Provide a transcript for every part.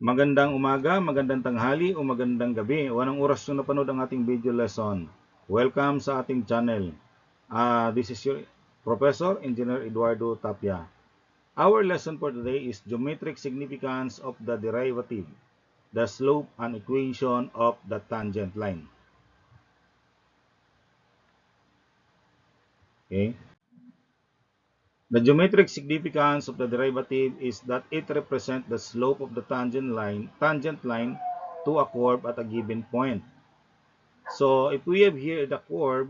Magandang umaga, magandang tanghali o magandang gabi o anong oras nyo napanood ang ating video lesson. Welcome sa ating channel. This is your Professor Engineer Eduardo Tapia. Our lesson for today is geometric significance of the derivative, the slope and equation of the tangent line. Okay. The geometric significance of the derivative is that it represents the slope of the tangent line to a curve at a given point. So if we have here the curve,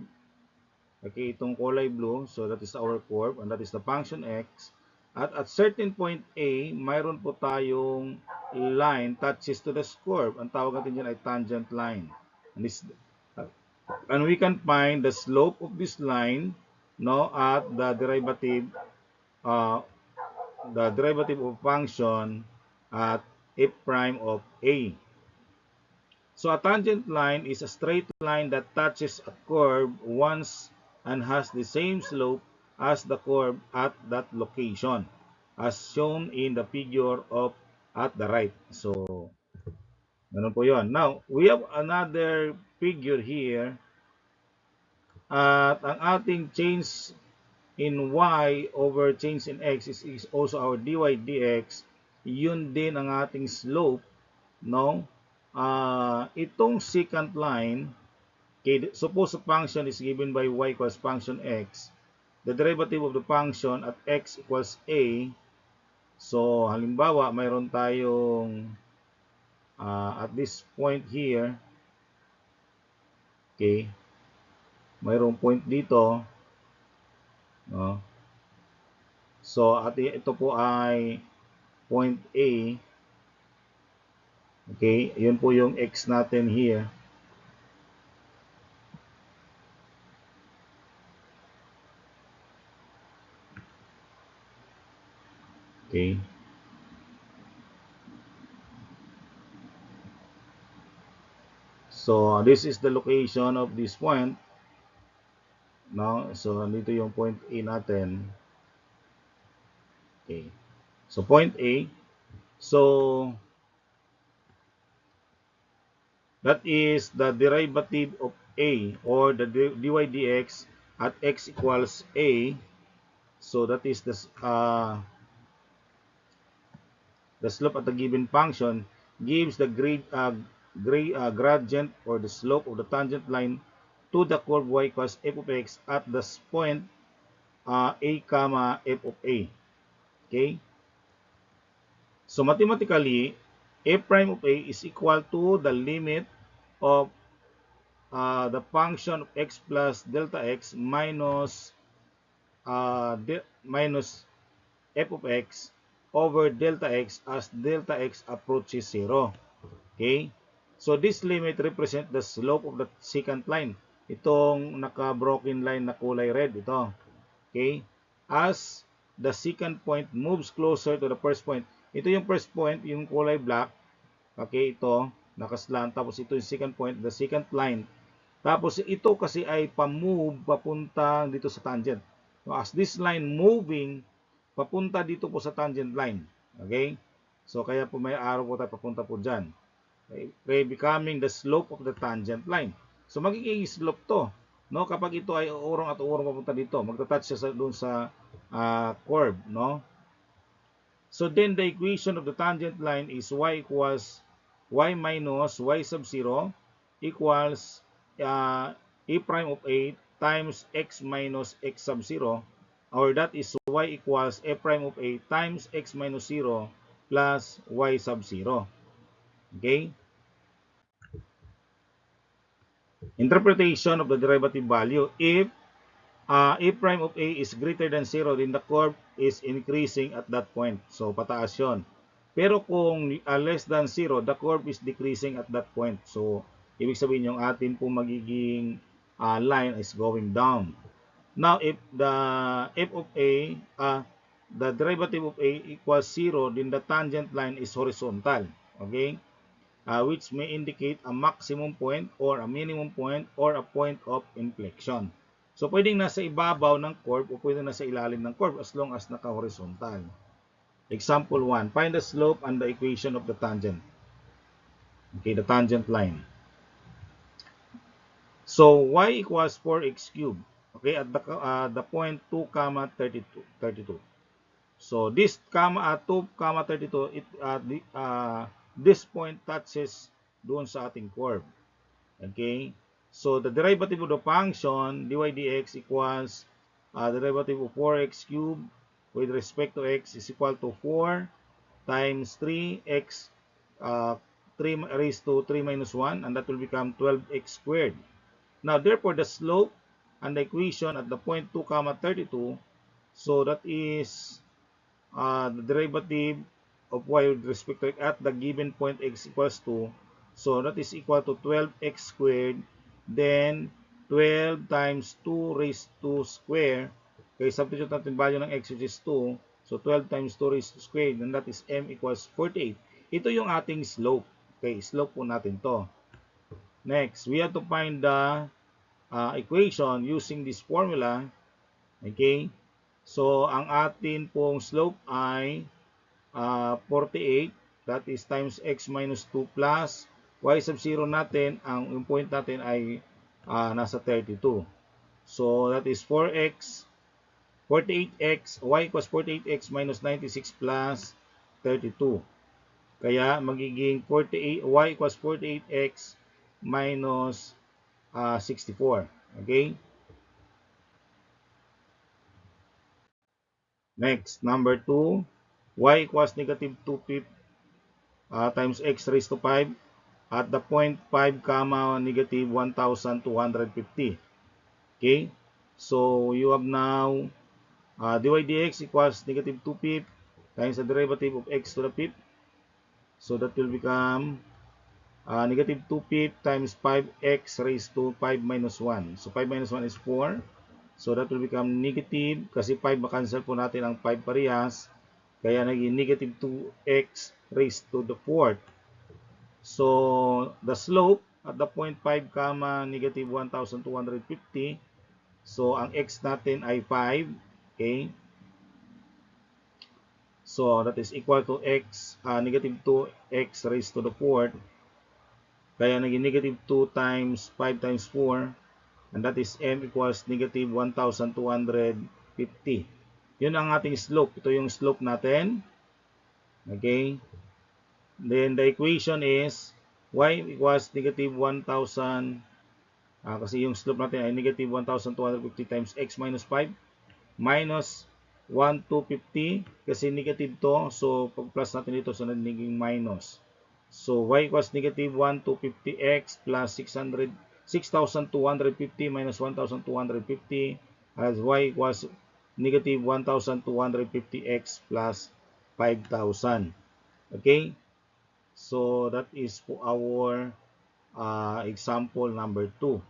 okay, itong kulay blue, so that is our curve and that is the function x. At certain point A, mayroon po tayong line touches to this curve. Ang tawag natin dyan ay tangent line. And we can find the slope of this line, no, at uh, the derivative of function at f prime of A. So a tangent line is a straight line that touches a curve once and has the same slope as the curve at that location, as shown in the figure of at the right. So, ganun po yun. Now, we have another figure here at ang ating change in y over change in x is also our dy dx. Yun din ang ating slope, no? Itong secant line, okay, suppose the function is given by y equals function x, the derivative of the function at x equals a. So halimbawa mayroon tayong at this point here, okay, mayroong point dito, no? So at ito po ay point A, okay, yun po yung x natin here. Okay. So this is the location of this point, no? So dito yung point A natin. Okay. So point A. So that is the derivative of A or the dy dx at x equals A. So that is the slope at the given function gives the gradient or the slope of the tangent line to the curve y equals f of x at the point a comma f of a. Okay? So mathematically, f prime of a is equal to the limit of the function of x plus delta x minus minus f of x over delta x as delta x approaches 0. Okay? So this limit represent the slope of the secant line. Itong naka-broken line na kulay red, ito. Okay? As the secant point moves closer to the first point. Ito yung first point, yung kulay black. Okay, ito, nakaslant. Tapos ito yung secant point, the secant line. Tapos ito kasi ay pa-move papunta dito sa tangent. So, as this line moving, papunta dito po sa tangent line. Okay? So, kaya po may arrow po tayo papunta po dyan. Okay, becoming the slope of the tangent line. So, magiging slope to. No? Kapag ito ay uurong at uurong papunta dito, magta-touch siya doon sa curve. No? So, then the equation of the tangent line is y equals y minus y sub 0 equals a prime of a times x minus x sub 0, or that is y equals a prime of a times x minus 0 plus y sub 0. Okay? Interpretation of the derivative value. If a prime of a is greater than 0, then the curve is increasing at that point. So, pataas yun. Pero kung less than 0, the curve is decreasing at that point. So, ibig sabihin yung atin po magiging line is going down. Now, if the f of a, the derivative of a equals 0, then the tangent line is horizontal. Okay? Which may indicate a maximum point or a minimum point or a point of inflection. So, pwedeng nasa ibabaw ng curve o pwedeng nasa ilalim ng curve as long as naka-horizontal. Example 1. Find the slope and the equation of the tangent. Okay, the tangent line. So y equals 4x cubed. Okay, at the point 2, 32. So this 2, 32, this point touches doon sa ating curve. Okay? So the derivative of the function dy dx equals derivative of 4x cubed with respect to x is equal to 4 times 3x, 3 raised to 3 minus 1, and that will become 12x squared. Now, therefore, the slope and the equation at the point 2, 32, so that is the derivative of y with respect to at the given point x equals 2. So that is equal to 12x squared. Then 12 times 2 raised to square. Okay, substitute natin value ng x which is 2. So 12 times 2 raised to squared, and that is m equals 48. Ito yung ating slope. Okay, slope po natin to. Next, we have to find the equation using this formula. Okay, so ang atin pong slope ay 48, that is times x minus 2 plus y sub 0 natin, yung point natin ay nasa 32. So that is 4x, 48x, y equals 48x minus 96 plus 32. Kaya magiging 48, y equals 48x minus 64. Okay? Next, number 2, y equals negative 2 times x raised to 5 at the point 5 comma negative 1,250. Okay, so you have now dy dx equals negative 2 fifth times the derivative of x to the fifth, so that will become negative 2 fifth times 5x raised to 5 minus 1. So 5 minus 1 is 4, so that will become negative, kasi 5 makancel po natin ang 5 parehas, kaya naging negative 2x raised to the 4th. So the slope at the point 5 comma negative 1,250. So ang x natin ay 5. Okay. So that is equal to x negative 2x raised to the 4th. Kaya naging negative 2 times 5 times 4. And that is m equals negative 1,250. Yun ang ating slope. Ito yung slope natin. Okay. Then the equation is y equals negative 1,000, kasi yung slope natin ay negative 1,250 times x minus 5 minus 1,250 kasi negative to, so pag plus natin dito, so nagiging minus. So y equals negative 1,250x plus 6,250 minus 1,250 as y equals negative 1,250x plus 5,000. Okay? So that is for our example number 2.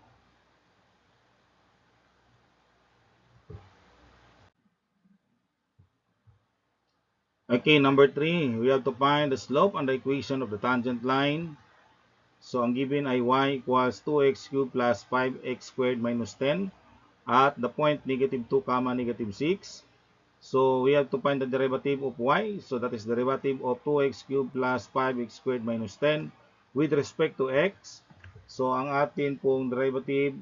Okay, number 3, we have to find the slope and the equation of the tangent line. So ang given ay y equals 2x cubed plus 5x squared minus 10 at the point negative 2 comma negative 6. So we have to find the derivative of y. So that is derivative of 2x cubed plus 5x squared minus 10 with respect to x. So ang atin pong derivative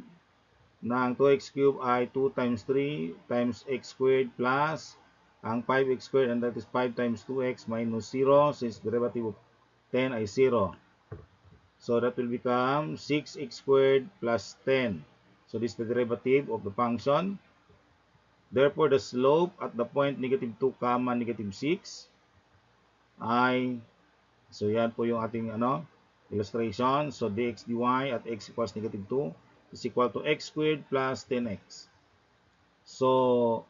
ng 2x cubed ay 2 times 3 times x squared plus ang 5x squared, and that is 5 times 2x minus 0 since derivative of 10 ay 0. So that will become 6x squared plus 10. So this is the derivative of the function. Therefore, the slope at the point negative 2 comma negative 6 ay, so yan po yung ating illustration. So dx dy at x equals negative 2 is equal to x squared plus 10x. So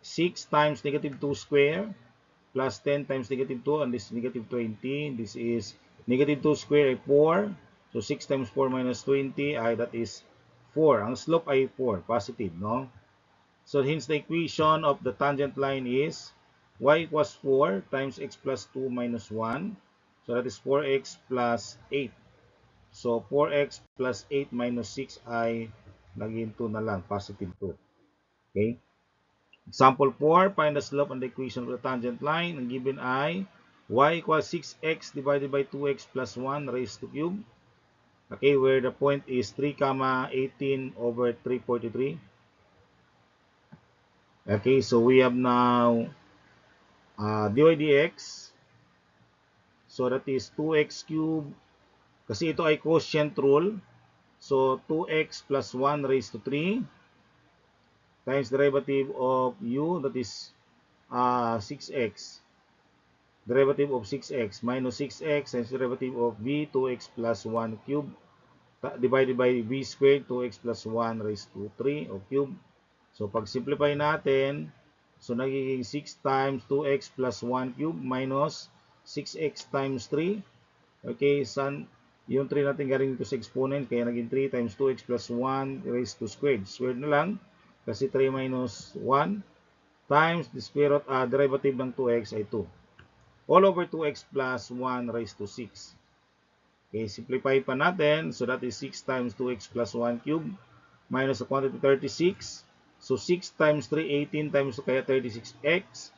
6 times negative 2 square plus 10 times negative 2, and this is negative 20. This is negative 2 square ay 4. So 6 times 4 minus 20 ay that is 4. Ang slope ay 4, positive, no? So hence the equation of the tangent line is y equals 4 times x plus 2 minus 1. So that is 4x plus 8. So 4x plus 8 minus 6 ay naging 2 na lang, positive 2. Okay? Example 4, find the slope and the equation of the tangent line. Ang given ay y equals 6x divided by 2x plus 1 raised to cube. Okay, where the point is 3, 18 over 343. Okay, so we have now dy dx. So that is 2x cubed. Kasi ito ay quotient rule. So 2x plus 1 raised to 3 times derivative of u, that is 6x. Derivative of 6x minus 6x times derivative of v, 2x plus 1 cube divided by v squared, 2x plus 1 raised to 3 o cube. So pag simplify natin, so nagiging 6 times 2x plus 1 cube minus 6x times 3. Okay, yung 3 natin galing dito sa exponent, kaya naging 3 times 2x plus 1 raised to squared. Squared na lang, kasi 3 minus 1 times the square root, derivative ng 2x ay 2. All over 2x plus 1 raised to 6. Okay, simplify pa natin. So that is 6 times 2x plus 1 cube minus the quantity 36. So 6 times 3, 18 times 2, kaya 36x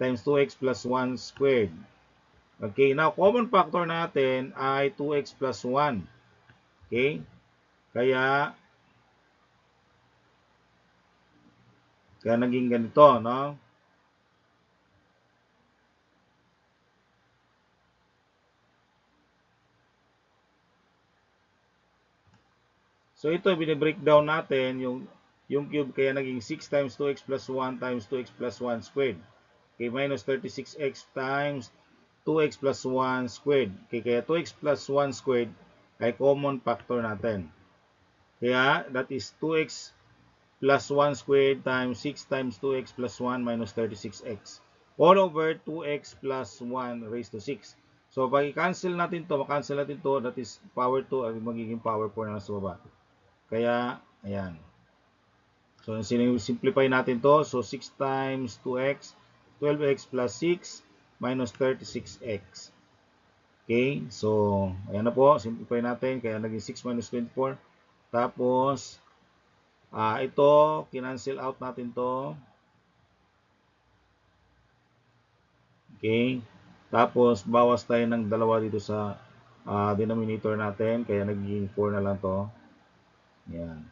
times 2x plus 1 squared. Okay, now common factor natin ay 2x plus 1. Okay, kaya naging ganito, no? So ito, bine-breakdown natin yung cube, kaya naging 6 times 2x plus 1 times 2x plus 1 squared. Okay, minus 36x times 2x plus 1 squared. Okay, kaya 2x plus 1 squared ay common factor natin. Kaya that is 2x plus 1 squared times 6 times 2x plus 1 minus 36x. All over 2x plus 1 raised to 6. So pag i-cancel natin to, makancel natin to, that is power 2 ay magiging power 4 na sa baba. Kaya, ayan. So simplify natin to. So 6 times 2x, 12x plus 6 minus 36x. Okay, so ayan na po, simplify natin, kaya naging 6 minus 24. Tapos ito, kinancel out natin to. Okay, tapos bawas tayo ng dalawa dito sa denominator natin, kaya naging 4 na lang to. Ayan.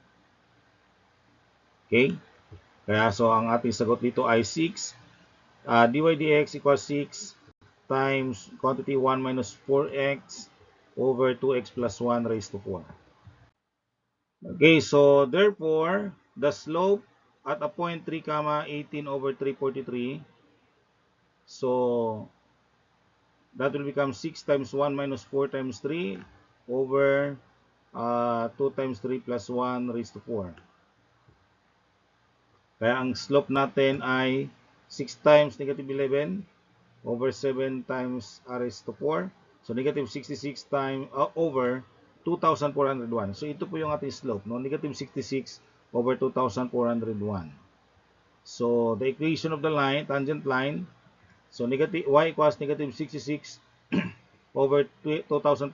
Okay, kaya so ang ating sagot dito ay 6 dy dx equals 6 times quantity 1 minus 4x over 2x plus 1 raised to 4. Okay, so therefore, the slope at a point 3, 18 over 343, so that will become 6 times 1 minus 4 times 3 over 2 times 3 plus 1 raised to 4. Kaya ang slope natin ay 6 times negative 11 over 7 times r raised to 4. So negative 66 times over 2,401. So ito po yung ating slope, no? Negative 66 over 2,401. So the equation of the line, tangent line, so negative y equals negative 66 over 2,401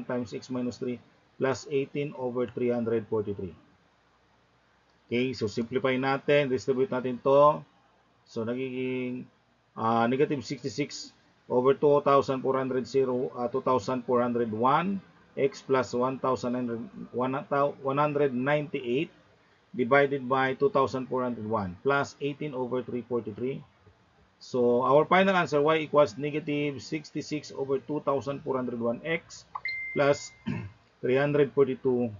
times x minus 3 plus 18 over 343. Okay, so simplify natin, distribute natin to. So nagiging negative 66 over 2,401 x plus 1,198 divided by 2,401 plus 18 over 343. So our final answer, y equals negative 66 over 2,401x plus 342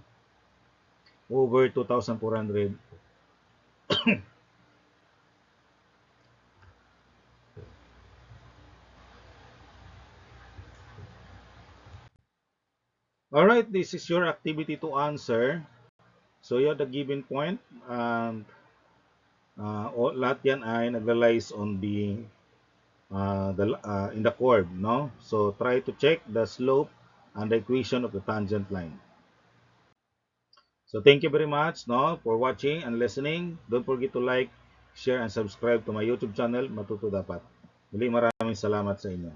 over 2,400. Alright, this is your activity to answer. So you have the given point, and lahat yan ay naglalies on the in the curve, no? So try to check the slope and the equation of the tangent line. So thank you very much, no, for watching and listening. Don't forget to like, share, and subscribe to my YouTube channel, Matuto Dapat. Muli, maraming salamat sa inyo.